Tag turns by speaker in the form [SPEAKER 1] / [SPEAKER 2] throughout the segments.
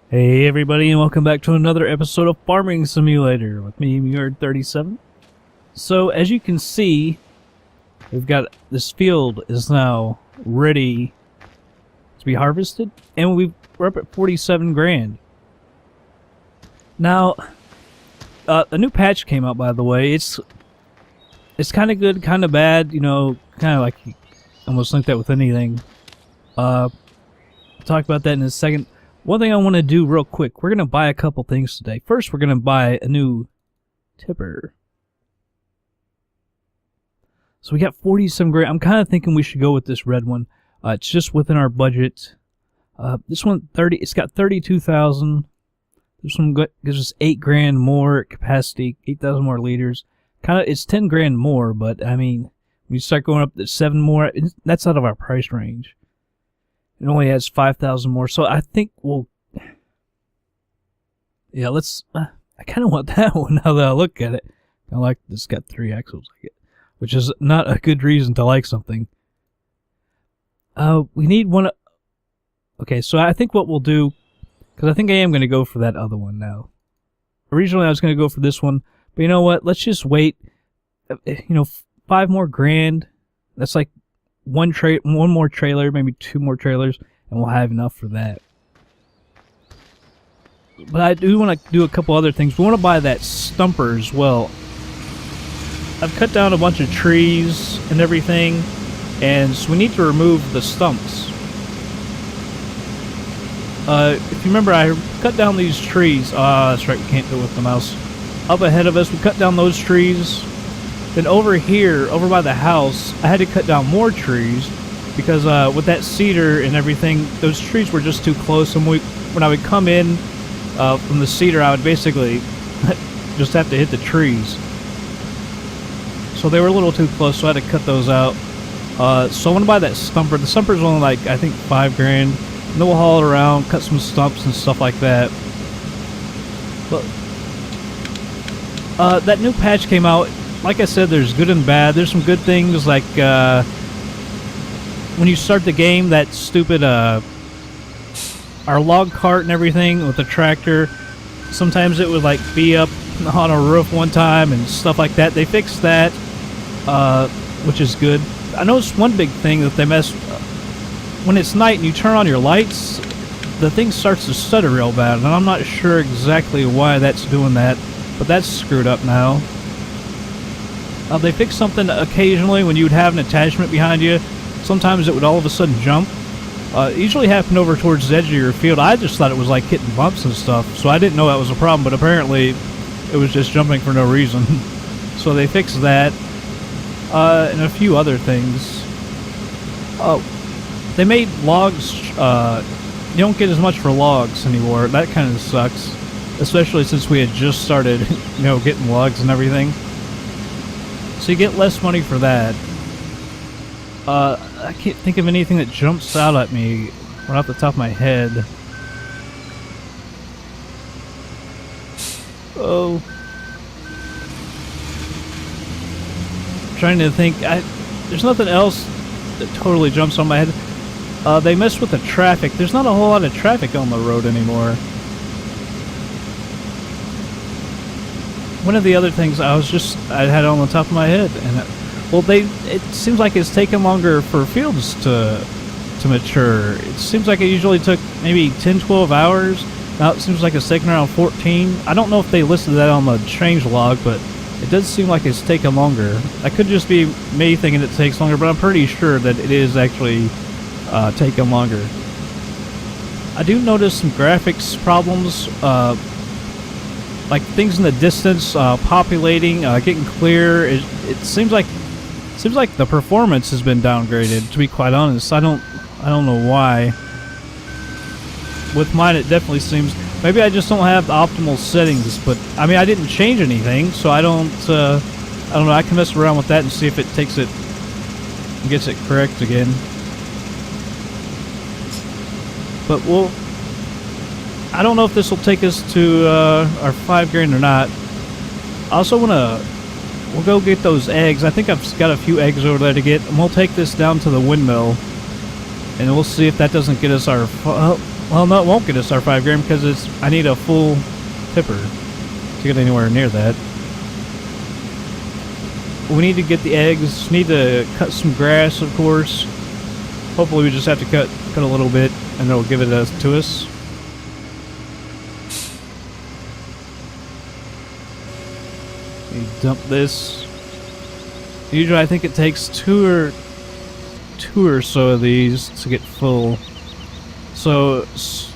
[SPEAKER 1] Hey everybody, and welcome back to another episode of Farming Simulator with me, Meward37. So as you can see, we've got this field is now ready to be harvested, and we're up at 47 grand. Now, a new patch came out, by the way. It's kind of good, kind of bad, you know, kind of like you almost like that with anything. I'll talk about that in a second. One thing I want to do real quick, we're going to buy a couple things today. First, we're going to buy a new tipper. So we got 47 grand. I'm kind of thinking we should go with this red one. It's just within our budget. This one, it's got 32,000. This one gives us 8 grand more capacity, 8,000 more liters. It's 10 grand more, but I mean, when you start going up to 7 more, that's out of our price range. It only has 5,000 more, so I think we'll... Yeah, let's... I kind of want that one now that I look at it. I like this, got 3 axles, which is not a good reason to like something. We need one... Okay, so I think what we'll do... Because I think I am going to go for that other one now. Originally, I was going to go for this one, but you know what? Let's just wait. 5 more grand. That's like... one more trailer, maybe 2 more trailers, and we'll have enough for that. But I do want to do a couple other things. We want to buy that stumper as well. I've cut down a bunch of trees and everything, and so we need to remove the stumps. If you remember, I cut down these trees. That's right, we can't do it with the mouse. Up ahead of us, we cut down those trees. Then over here, over by the house, I had to cut down more trees because with that cedar and everything, those trees were just too close. And when I would come in from the cedar, I would basically just have to hit the trees. So they were a little too close, so I had to cut those out. So I want to buy that stumper. The stumper's only like, I think, 5 grand. And then we'll haul it around, cut some stumps and stuff like that. But that new patch came out. Like I said, there's good and bad. There's some good things, like when you start the game, that stupid our log cart and everything with the tractor, sometimes it would like be up on a roof one time and stuff like that. They fixed that, which is good. I noticed one big thing that they messed when it's night and you turn on your lights, the thing starts to stutter real bad, and I'm not sure exactly why that's doing that, but that's screwed up now. They fixed something occasionally when you would have an attachment behind you. Sometimes it would all of a sudden jump. It usually happened over towards the edge of your field. I just thought it was like hitting bumps and stuff, so I didn't know that was a problem, but apparently it was just jumping for no reason. So they fixed that, and a few other things. They made logs, you don't get as much for logs anymore. That kind of sucks, especially since we had just started, getting logs and everything. So you get less money for that. I can't think of anything that jumps out at me right off the top of my head. Oh. I'm trying to think. There's nothing else that totally jumps on my head. They messed with the traffic. There's not a whole lot of traffic on the road anymore. One of the other things I had on the top of my head, and it seems like it's taken longer for fields to mature. It seems like it usually took maybe 10-12 hours. Now it seems like it's taken around 14. I don't know if they listed that on the change log, but it does seem like it's taken longer. That could just be me thinking it takes longer, but I'm pretty sure that it is actually taking longer. I do notice some graphics problems. Like things in the distance, populating, getting clear. It seems like the performance has been downgraded. To be quite honest, I don't know why. With mine, it definitely seems. Maybe I just don't have the optimal settings. But I mean, I didn't change anything, so I don't know. I can mess around with that and see if it takes it and gets it correct again. But I don't know if this will take us to our 5 grand or not. I also we'll go get those eggs. I think I've got a few eggs over there to get, and we'll take this down to the windmill, and we'll see if that doesn't get us our... Well, no, it won't get us our 5 grand because I need a full tipper to get anywhere near that. We need to get the eggs, need to cut some grass, of course. Hopefully we just have to cut a little bit and it'll give it to us. You dump this. Usually I think it takes two or so of these to get full. So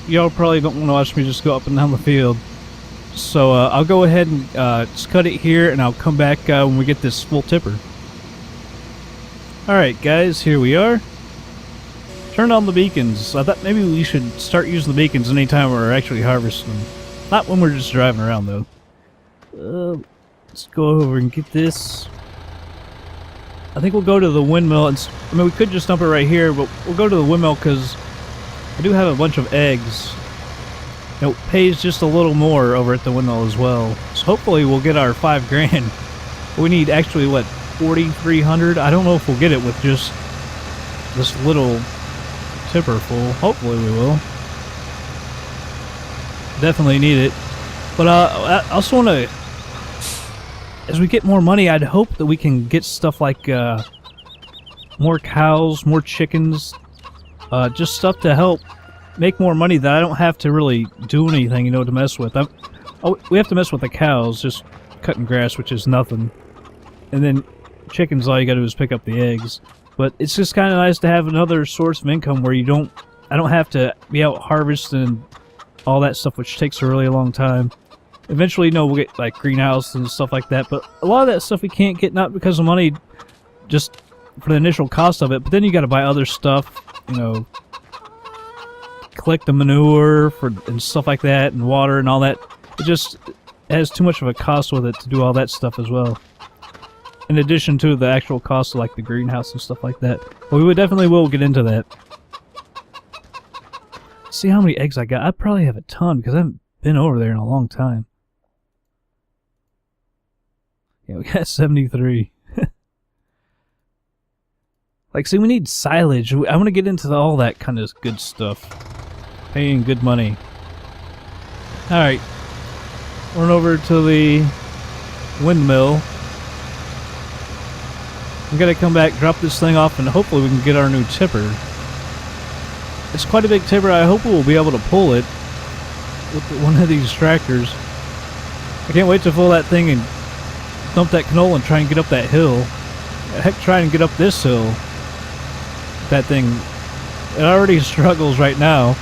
[SPEAKER 1] y'all probably don't want to watch me just go up and down the field. So I'll go ahead and just cut it here, and I'll come back when we get this full tipper. Alright guys, here we are. Turn on the beacons. I thought maybe we should start using the beacons anytime we're actually harvesting. Not when we're just driving around though. Let's go over and get this. I think we'll go to the windmill. I mean, we could just dump it right here, but we'll go to the windmill because I do have a bunch of eggs. It pays just a little more over at the windmill as well. So hopefully we'll get our 5 grand. We need actually, what, 4,300? I don't know if we'll get it with just this little tipper full. Hopefully we will. Definitely need it. But I also want to, as we get more money, I'd hope that we can get stuff like more cows, more chickens, just stuff to help make more money that I don't have to really do anything, you know, to mess with. We have to mess with the cows, just cutting grass, which is nothing. And then chickens, all you gotta do is pick up the eggs. But it's just kind of nice to have another source of income where I don't have to be out harvesting all that stuff, which takes a really long time. Eventually, you know, we'll get like greenhouse and stuff like that, but a lot of that stuff we can't get, not because of money, just for the initial cost of it, but then you gotta buy other stuff, you know, collect the manure and stuff like that, and water and all that. It just has too much of a cost with it to do all that stuff as well. In addition to the actual cost of like the greenhouse and stuff like that. But we definitely will get into that. See how many eggs I got. I probably have a ton because I haven't been over there in a long time. Yeah, we got 73. Like, see, we need silage. I want to get into all that kind of good stuff. Paying good money. Alright. Run over to the windmill. We gotta come back, drop this thing off, and hopefully we can get our new tipper. It's quite a big tipper. I hope we'll be able to pull it with one of these tractors. I can't wait to pull that thing and dump that canola and try and get up that hill. Heck, try and get up this hill. That thing, it already struggles right now.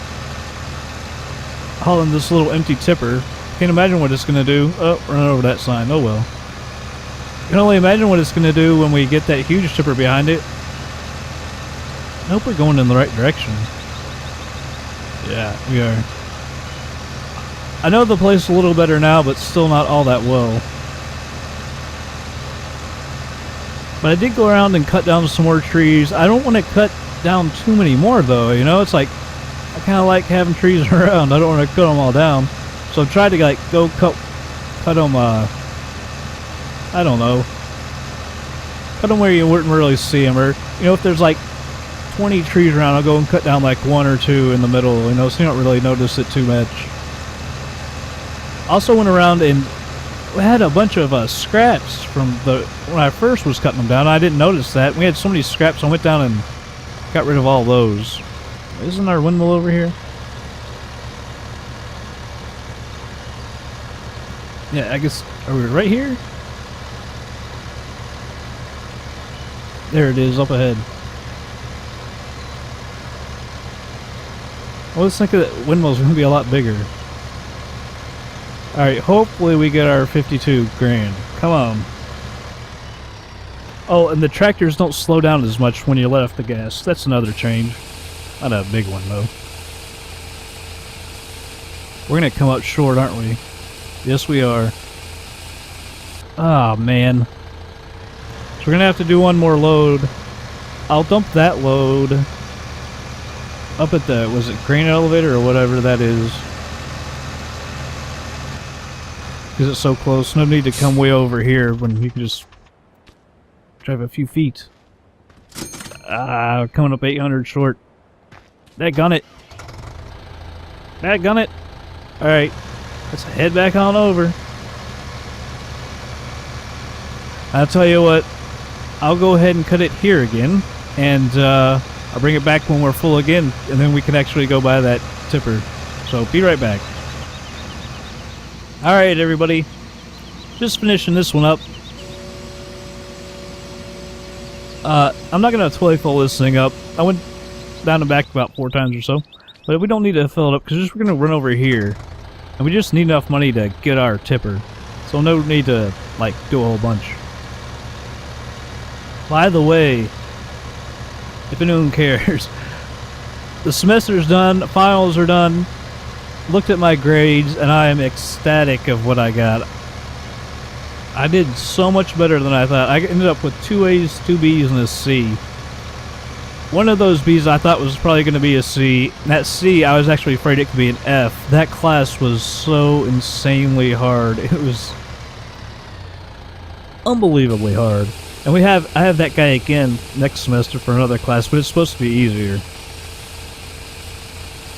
[SPEAKER 1] Hauling this little empty tipper. Can't imagine what it's gonna do. Oh, run over that sign. Oh well. I can only imagine what it's gonna do when we get that huge tipper behind it. I hope we're going in the right direction. Yeah, we are. I know the place is a little better now, but still not all that well. But I did go around and cut down some more trees. I don't want to cut down too many more, though. You know, it's like, I kind of like having trees around. I don't want to cut them all down. So I tried to, like, go cut them, I don't know. Cut them where you wouldn't really see them. Or, you know, if there's, like, 20 trees around, I'll go and cut down, like, 1 or 2 in the middle, you know, so you don't really notice it too much. Also went around and we had a bunch of scraps from when I first was cutting them down. I didn't notice that. We had so many scraps, I went down and got rid of all those. Isn't our windmill over here? Yeah, I guess, are we right here? There it is, up ahead. Well, let's think that windmill's going to be a lot bigger. Alright, hopefully we get our 52 grand. Come on. Oh, and the tractors don't slow down as much when you let off the gas. That's another change. Not a big one, though. We're going to come up short, aren't we? Yes, we are. Ah, man. So we're going to have to do one more load. I'll dump that load up at the, was it grain elevator or whatever that is? Because it's so close. No need to come way over here when you can just drive a few feet. Ah, coming up 800 short. Daggone it. Dadgun it. Alright, let's head back on over. I'll tell you what, I'll go ahead and cut it here again, and I'll bring it back when we're full again, and then we can actually go buy that tipper. So, be right back. Alright, everybody. Just finishing this one up. I'm not going to totally fill this thing up. I went down and back about 4 times or so. But we don't need to fill it up, because we're going to run over here. And we just need enough money to get our tipper. So no need to, like, do a whole bunch. By the way, if anyone cares, the semester's done, finals are done. Looked at my grades, and I am ecstatic of what I got. I did so much better than I thought. I ended up with 2 A's, 2 B's, and a C. One of those B's I thought was probably going to be a C. And that C, I was actually afraid it could be an F. That class was so insanely hard. It was unbelievably hard. And I have that guy again next semester for another class, but it's supposed to be easier.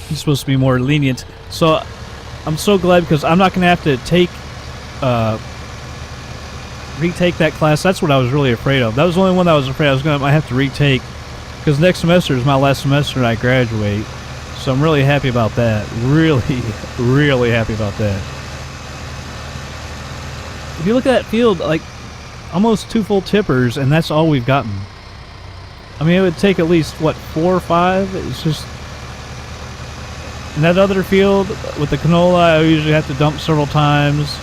[SPEAKER 1] He's supposed to be more lenient. So I'm so glad, because I'm not going to have to retake that class. That's what I was really afraid of. That was the only one that I was afraid I was going to have to retake, because next semester is my last semester and I graduate. So I'm really happy about that. Really, really happy about that. If you look at that field, like, almost 2 full tippers, and that's all we've gotten. I mean, it would take at least, what, 4 or 5? It's just... In that other field, with the canola, I usually have to dump several times.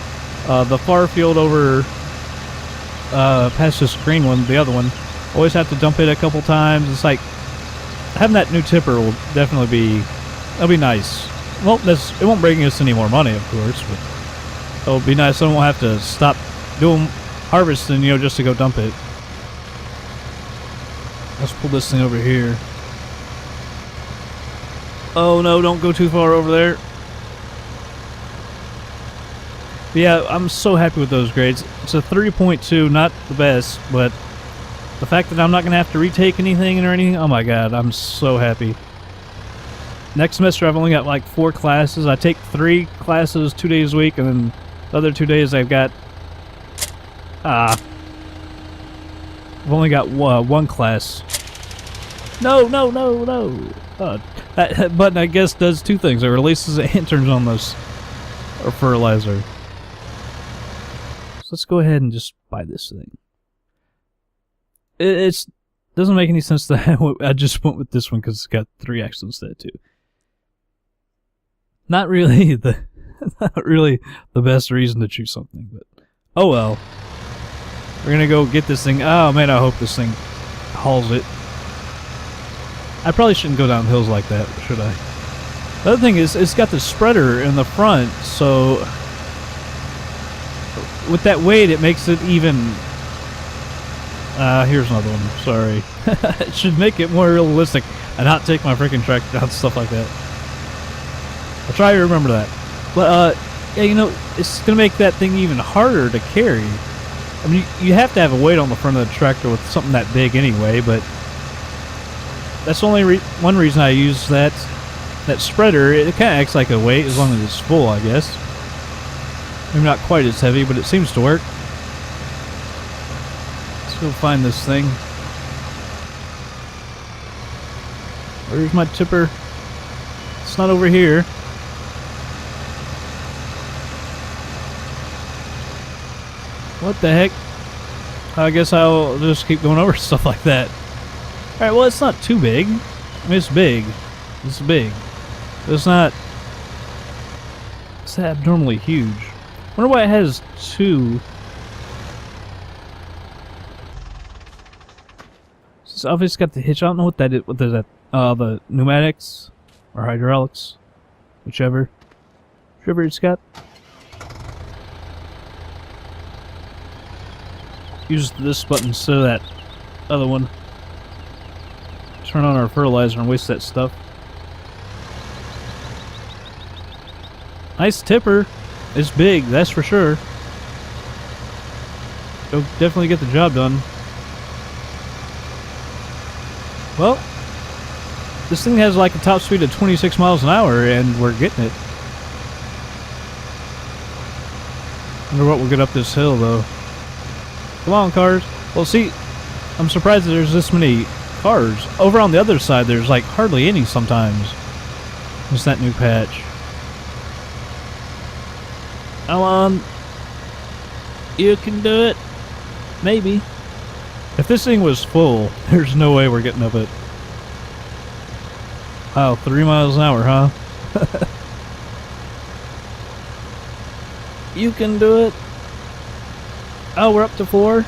[SPEAKER 1] The far field over past this green one, the other one, always have to dump it a couple times. It's like, having that new tipper will definitely be... That'll be nice. Well, it won't bring us any more money, of course, but it'll be nice. I won't have to stop doing harvesting, you know, just to go dump it. Let's pull this thing over here. Oh no, don't go too far over there. But yeah, I'm so happy with those grades. It's a 3.2, not the best, but the fact that I'm not going to have to retake anything or anything, oh my god, I'm so happy. Next semester I've only got like 4 classes. I take 3 classes 2 days a week, and then the other 2 days I've got... I've only got 1 class. No, no, no, no! That button, I guess, does 2 things. It releases it and turns on those fertilizer. So let's go ahead and just buy this thing. It doesn't make any sense that I just went with this one because it's got 3 axles instead too. Not really the best reason to choose something, but oh well. We're gonna go get this thing. Oh man, I hope this thing hauls it. I probably shouldn't go down hills like that, should I? The other thing is, it's got the spreader in the front, so with that weight, it makes it even... here's another one, sorry. It should make it more realistic and not take my freaking tractor down, stuff like that. I'll try to remember that. But, yeah, you know, it's going to make that thing even harder to carry. I mean, you have to have a weight on the front of the tractor with something that big anyway, but that's only one reason I use that spreader. It kind of acts like a weight as long as it's full, I guess. Maybe not quite as heavy, but it seems to work. Let's go find this thing. Where's my tipper? It's not over here. What the heck? I guess I'll just keep going over stuff like that. Alright, well, it's not too big. I mean, it's big. It's big. But it's not... It's abnormally huge. I wonder why it has 2. It's obviously got the hitch. I don't know what that is. What is that? The pneumatics? Or hydraulics? Whichever. Whichever it's got. Use this button instead of that other one. Turn on our fertilizer and waste that stuff. Nice tipper. It's big, that's for sure. It'll definitely get the job done. Well, This thing has like a top speed of 26 miles an hour, and we're getting it. Wonder what we'll get up this hill, though. Come on, cars. Well, see, I'm surprised that there's this many cars. Over on the other side, there's like hardly any sometimes. It's that new patch. Come on. You can do it. Maybe. If this thing was full, there's no way we're getting up it. Wow, 3 miles an hour, huh? You can do it. Oh, we're up to 4.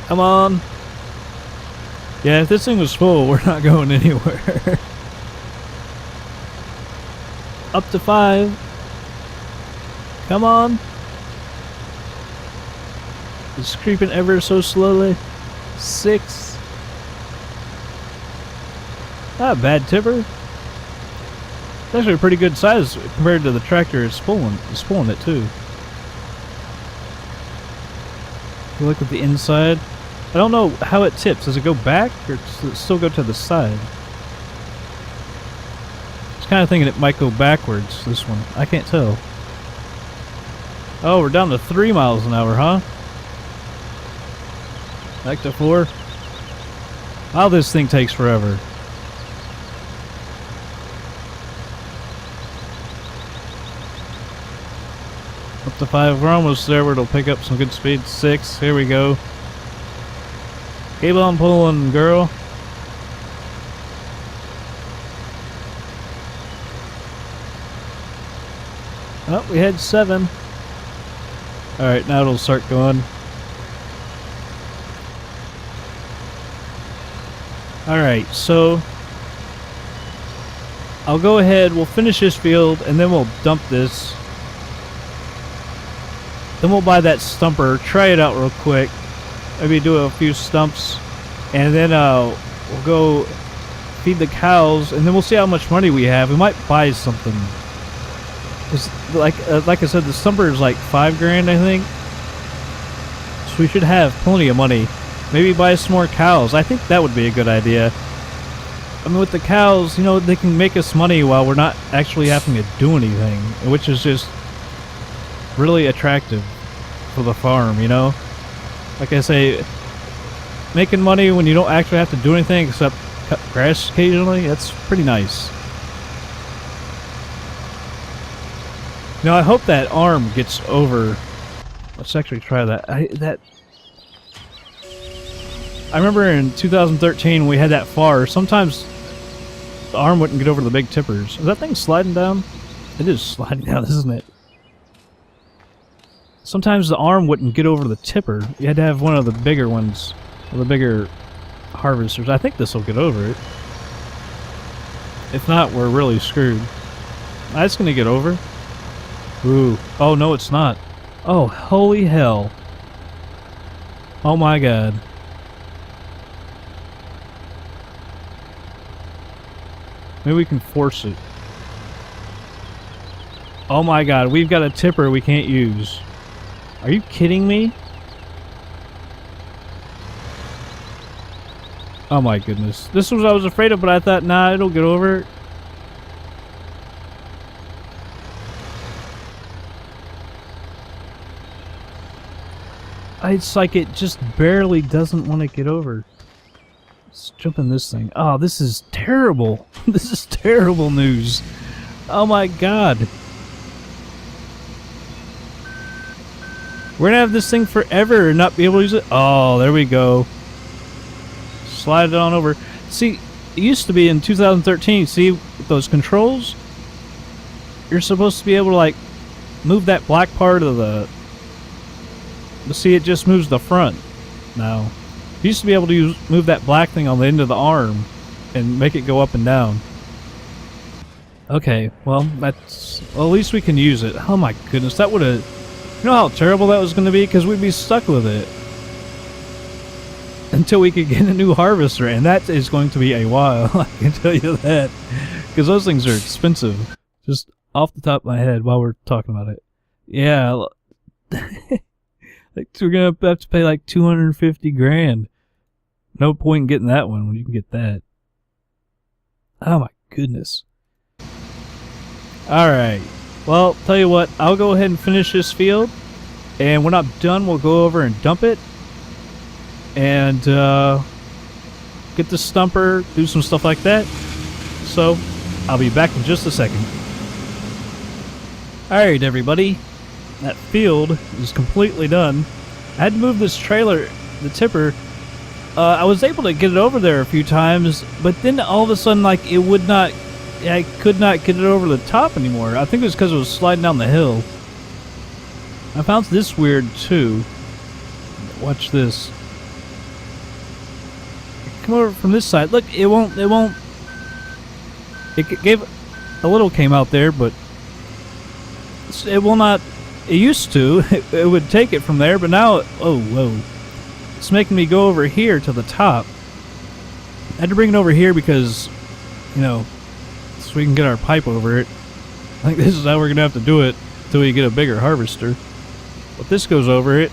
[SPEAKER 1] Come on. Yeah, if this thing was full, we're not going anywhere. Up to 5. Come on. It's creeping ever so slowly. 6. Not a bad tipper. It's actually a pretty good size compared to the tractor it's pulling. It's pulling it too. You look at the inside. I don't know how it tips. Does it go back or does it still go to the side? I was kind of thinking it might go backwards, this one. I can't tell. Oh, we're down to 3 miles an hour, huh? Back to 4. Wow, this thing takes forever. Up to 5. We're almost there where it'll pick up some good speed. 6. Here we go. Keep on pulling, girl. Oh, we had 7. Alright, now it'll start going. Alright, so I'll go ahead, we'll finish this field, and then we'll dump this. Then we'll buy that stumper, try it out real quick. Maybe do a few stumps, and then we'll go feed the cows, and then we'll see how much money we have. We might buy something. Like I said, the stumper is like $5 grand, I think. So we should have plenty of money. Maybe buy some more cows. I think that would be a good idea. I mean, with the cows, you know, they can make us money while we're not actually having to do anything, which is just really attractive for the farm, you know? Like I say, making money when you don't actually have to do anything except cut grass occasionally, that's pretty nice. Now, I hope that arm gets over. Let's actually try that. I remember in 2013 we had that FAR. Sometimes the arm wouldn't get over the big tippers. Is that thing sliding down? It is sliding down, isn't it? Sometimes the arm wouldn't get over the tipper. You had to have one of the bigger ones, or the bigger harvesters. I think this will get over it. If not, we're really screwed. That's gonna get over. Ooh. Oh, no, it's not. Oh, holy hell. Oh my god. Maybe we can force it. Oh my god, we've got a tipper we can't use. Are you kidding me? Oh my goodness. This was what I was afraid of, but I thought, nah, it'll get over it. It's like it just barely doesn't want to get over. Let's jump in this thing. Oh, this is terrible. This is terrible news. Oh my god. We're gonna have this thing forever and not be able to use it. Oh, there we go. Slide it on over. See, it used to be in 2013, see those controls? You're supposed to be able to like move that black part of the... But see, it just moves the front now. You used to be able to move that black thing on the end of the arm and make it go up and down. Okay, well, that's... Well, at least we can use it. Oh my goodness, that would have... You know how terrible that was going to be? Because we'd be stuck with it. Until we could get a new harvester, and that is going to be a while, I can tell you that. Because those things are expensive. Just off the top of my head while we're talking about it. Yeah. Like, we're going to have to pay like 250 grand. No point in getting that one when you can get that. Oh my goodness. Alright. Well, tell you what, I'll go ahead and finish this field. And when I'm done, we'll go over and dump it. And get the stumper, do some stuff like that. So, I'll be back in just a second. Alright everybody, that field is completely done. I had to move this trailer, the tipper. I was able to get it over there a few times, but then all of a sudden, like, it would not, I could not get it over the top anymore. I think it was because it was sliding down the hill. I found this weird too. Watch this. Come over from this side. Look, it won't. It gave a little came out there, but it will not. It used to. It would take it from there, but now, oh whoa, it's making me go over here to the top. I had to bring it over here because, you know, so we can get our pipe over it. I think this is how we're gonna have to do it until we get a bigger harvester. But this goes over it,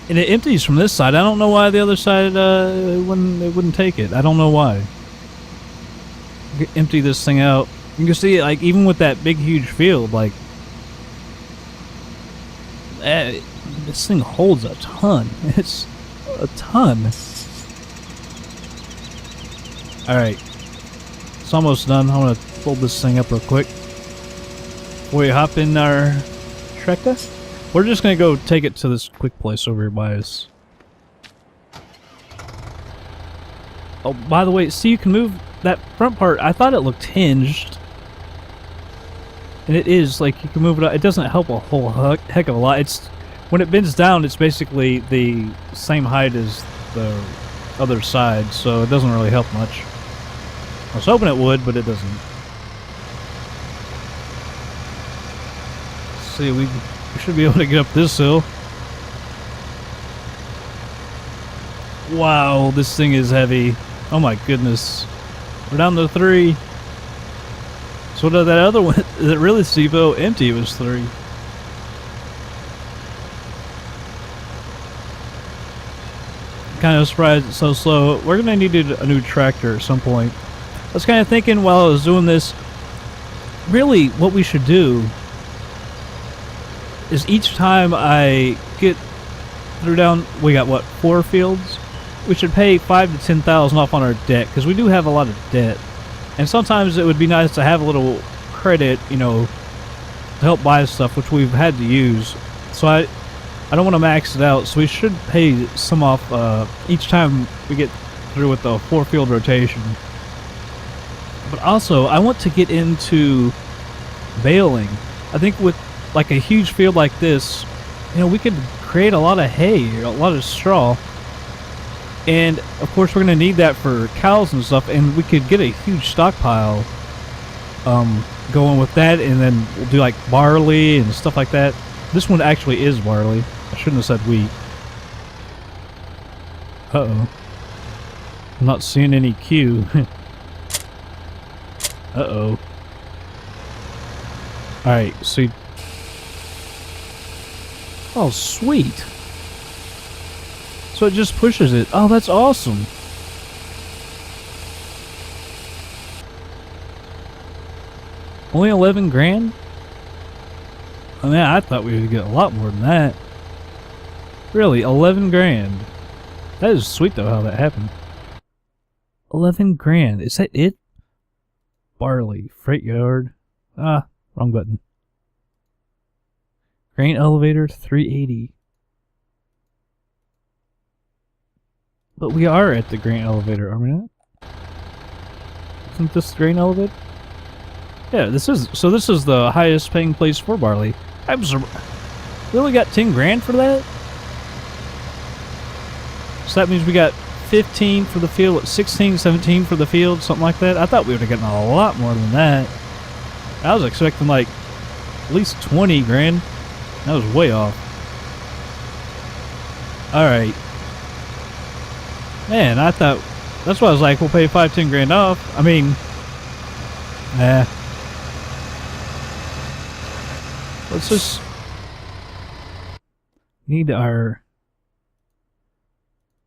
[SPEAKER 1] and it empties from this side. I don't know why the other side it wouldn't take it. I don't know why. Empty this thing out. You can see, like, even with that big huge field, like, this thing holds a ton. It's a ton. Alright. It's almost done. I'm gonna fold this thing up real quick. Before we hop in our tractor. We're just gonna go take it to this quick place over here by us. Oh, by the way, see, you can move that front part. I thought it looked hinged. And it is, like, you can move it up. It doesn't help a whole heck of a lot. It's, when it bends down, it's basically the same height as the other side, so it doesn't really help much. I was hoping it would, but it doesn't. Let's see, we should be able to get up this hill. Wow, this thing is heavy. Oh my goodness. We're down to 3. So that other one, that really steep, empty, it was 3. Kind of surprised it's so slow. We're gonna need a new tractor at some point. I was kind of thinking while I was doing this, really what we should do is each time I get through down, we got what, 4 fields? We should pay 5,000 to 10,000 off on our debt, because we do have a lot of debt. And sometimes it would be nice to have a little credit, you know, to help buy stuff, which we've had to use. So I don't want to max it out, so we should pay some off each time we get through with the 4-field rotation. But also, I want to get into baling. I think with like a huge field like this, you know, we could create a lot of hay, a lot of straw. And of course we're going to need that for cows and stuff, and we could get a huge stockpile going with that, and then we'll do like barley and stuff like that. This one actually is barley. I shouldn't have said wheat. Uh-oh. I'm not seeing any Q. Uh-oh. Alright, so... Oh, sweet. So it just pushes it. Oh, that's awesome. Only 11 grand? I mean, I thought we would get a lot more than that. Really, 11 grand. That is sweet though how that happened. 11 grand. Is that it? Barley. Freight yard. Ah, wrong button. Grain elevator 380. But we are at the grain elevator, are we not? Isn't this the grain elevator? Yeah, this is. So this is the highest paying place for barley. We only got 10 grand for that? So that means we got 15 for the field, 16, 17 for the field, something like that. I thought we would have gotten a lot more than that. I was expecting like at least 20 grand. That was way off. Alright. Man, I thought... That's why I was like, we'll pay 5-10 grand off. I mean... Let's just... Need our...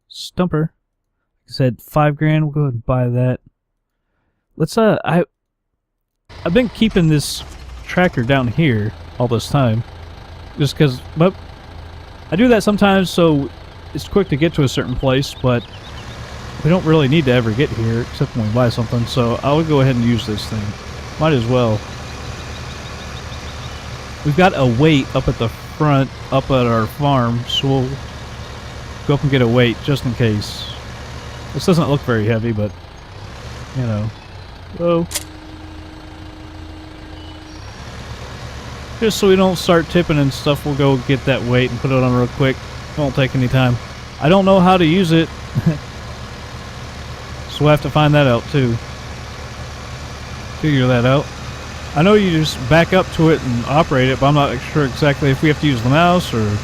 [SPEAKER 1] Stumper. He said 5 grand. We'll go ahead and buy that. Let's I've been keeping this tractor down here all this time, just because. But I do that sometimes, so it's quick to get to a certain place. But we don't really need to ever get here, except when we buy something. So I would go ahead and use this thing. Might as well. We've got a weight up at the front, up at our farm, so we'll go up and get a weight just in case. This doesn't look very heavy, but you know. Whoa. Just so we don't start tipping and stuff, we'll go get that weight and put it on real quick. It won't take any time. I don't know how to use it, so we'll have to find that out too. Figure that out. I know you just back up to it and operate it, but I'm not sure exactly if we have to use the mouse or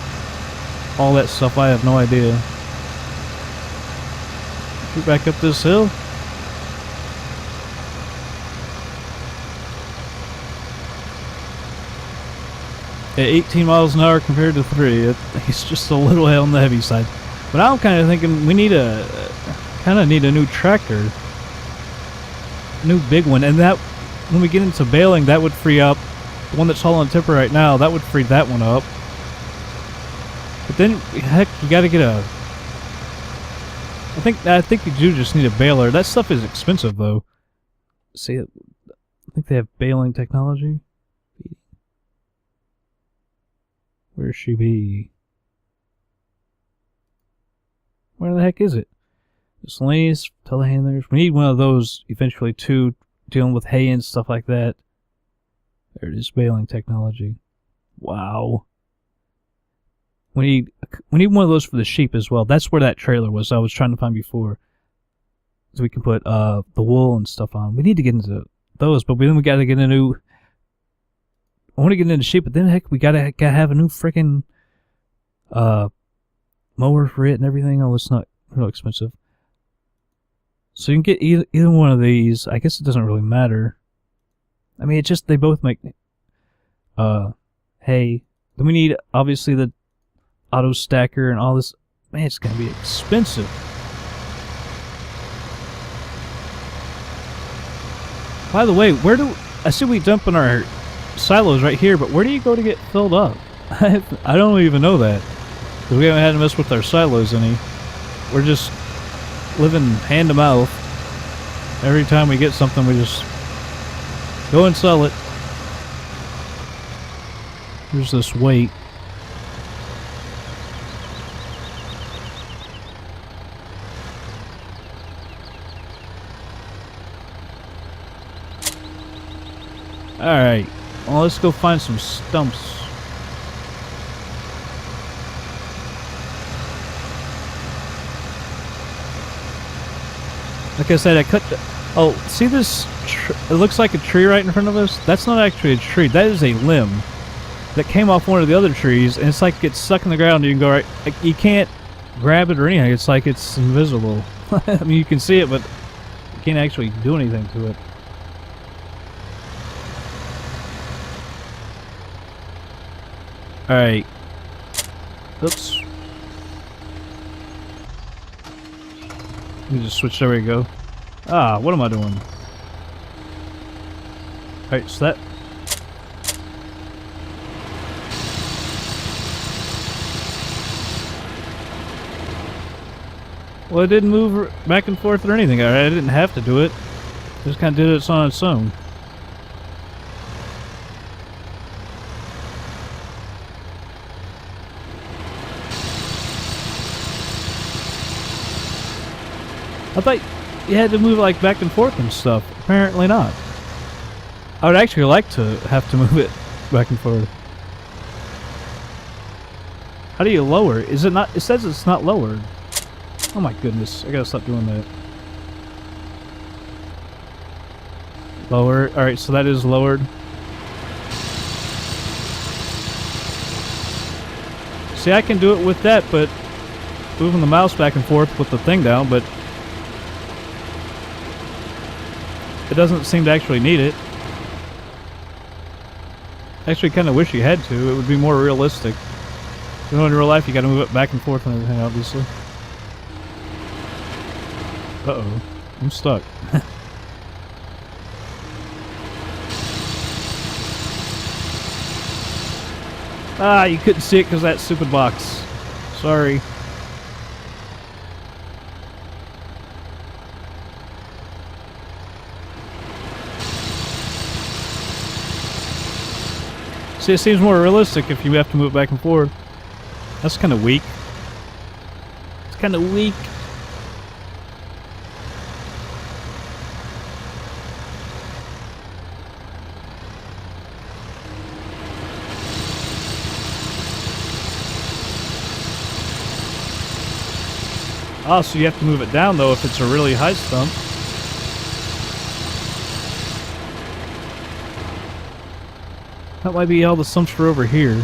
[SPEAKER 1] all that stuff. I have no idea. Get back up this hill. At 18 miles an hour compared to 3, it's just a little on the heavy side. But I'm kind of thinking we need a new tractor, new big one, and that when we get into baling, that would free up the one that's hauling tipper right now. That would free that one up. But then, heck, you got to get a. I think you do just need a baler. That stuff is expensive though. See, I think they have baling technology. Where she be? Where the heck is it? Miscellaneous telehandlers. We need one of those eventually too, dealing with hay and stuff like that. There it is, baling technology. Wow. We need one of those for the sheep as well. That's where that trailer was I was trying to find before. So we can put the wool and stuff on. We need to get into those, but then we gotta get a new. I want to get into sheep, but then heck, we gotta have a new freaking mower for it and everything. Oh, it's not real expensive. So you can get either one of these. I guess it doesn't really matter. I mean, they both make hay. Then we need obviously the auto stacker and all this. Man, it's gonna be expensive. By the way, I see we dump in our silos right here, but where do you go to get filled up? I don't even know that, because we haven't had to mess with our silos any. We're just living hand to mouth. Every time we get something, we just go and sell it. Here's this weight. Alright, well, let's go find some stumps. Like I said, I cut the... Oh, see this? It looks like a tree right in front of us? That's not actually a tree. That is a limb that came off one of the other trees, and it's like it's stuck in the ground. And you can go right... Like, you can't grab it or anything. It's like it's invisible. I mean, you can see it, but you can't actually do anything to it. Alright. Oops. Let me just switch. There we go. Ah, what am I doing? Alright, so that... Well, it didn't move back and forth or anything. I didn't have to do it. It just kind of did it on its own. I thought you had to move like back and forth and stuff. Apparently not. I would actually like to have to move it back and forth. How do you lower? Is it not? It says it's not lowered. Oh my goodness! I gotta stop doing that. Lower. All right, so that is lowered. See, I can do it with that, but moving the mouse back and forth with the thing down, but it doesn't seem to actually need it. Actually, kind of wish you had to. It would be more realistic. You know, in real life, you got to move it back and forth and everything, obviously. Uh-oh. I'm stuck. Ah, you couldn't see it because that stupid box. Sorry. See, it seems more realistic if you have to move back and forth. That's kind of weak. It's kind of weak. Oh, so you have to move it down, though, if it's a really high stump. That might be all the stumps for over here.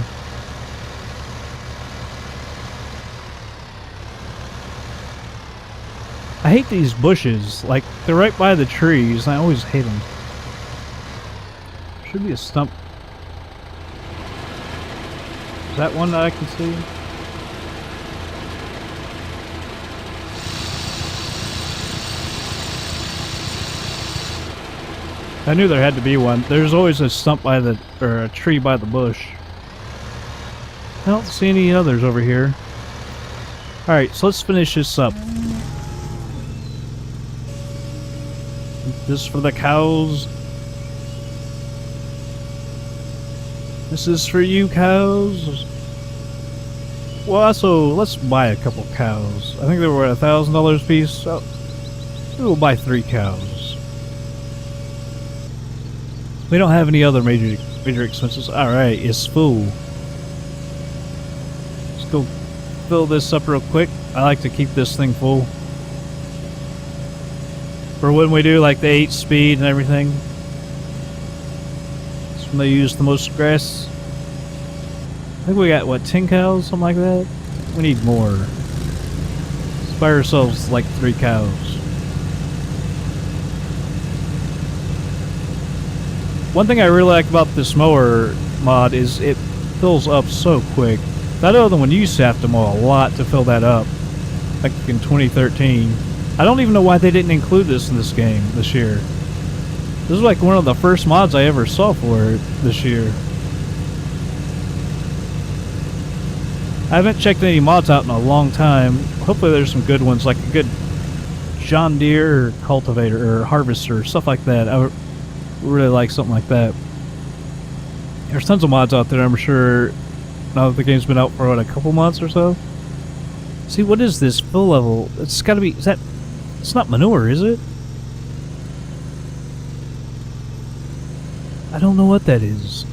[SPEAKER 1] I hate these bushes. Like, they're right by the trees, and I always hate them. Should be a stump. Is that one that I can see? I knew there had to be one. There's always a stump by the, or a tree by the bush. I don't see any others over here. Alright, so let's finish this up. This is for the cows. This is for you, cows. Well, also, let's buy a couple cows. I think they were $1,000 a piece. So we'll buy 3 cows. We don't have any other major expenses. Alright, it's full. Let's go fill this up real quick. I like to keep this thing full. For when we do like the 8 speed and everything. That's when they use the most grass. I think we got, what, 10 cows? Something like that? We need more. Let's buy ourselves like 3 cows. One thing I really like about this mower mod is it fills up so quick. That other one used to have to mow a lot to fill that up. Like in 2013. I don't even know why they didn't include this in this game this year. This is like one of the first mods I ever saw for it this year. I haven't checked any mods out in a long time. Hopefully there's some good ones, like a good John Deere or cultivator or harvester, stuff like that. I would really like something like that. There's tons of mods out there, I'm sure, now that the game's been out for, what, a couple months or so? See, what is this fill level? It's gotta be, is that, it's not manure, is it? I don't know what that is.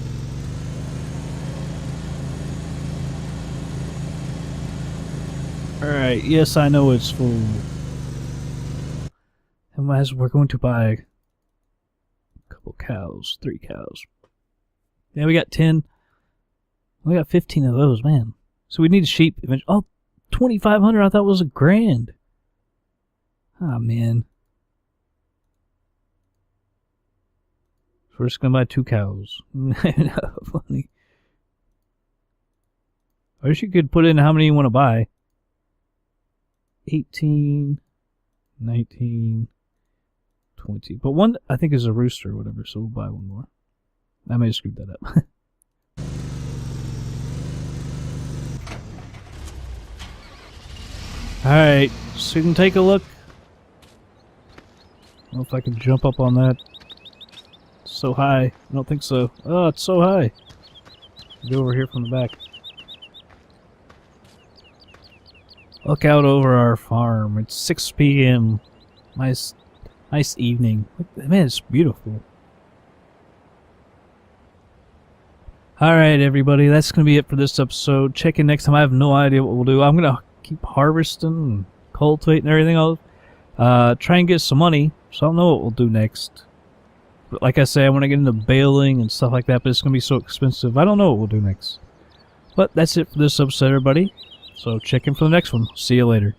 [SPEAKER 1] Alright, yes, I know it's full. And as we're going to buy a couple cows, 3 cows. Yeah, we got 10. We got 15 of those, man. So we need sheep eventually. Oh, 2,500, I thought it was $1,000. Ah, man. So we're just gonna buy 2 cows. Funny. I wish you could put in how many you want to buy. 18, 19, 20. But one, I think, is a rooster or whatever, so we'll buy one more. I may have screwed that up. Alright, so you can take a look. I don't know if I can jump up on that. It's so high. I don't think so. Oh, it's so high. Go over here from the back. Look out over our farm. It's 6 p.m. Nice evening. Man, it's beautiful. Alright, everybody. That's going to be it for this episode. Check in next time. I have no idea what we'll do. I'm going to keep harvesting and cultivating and everything else. Try and get some money. So I don't know what we'll do next. But like I say, I want to get into baling and stuff like that, but it's going to be so expensive. I don't know what we'll do next. But that's it for this episode, everybody. So check in for the next one. See you later.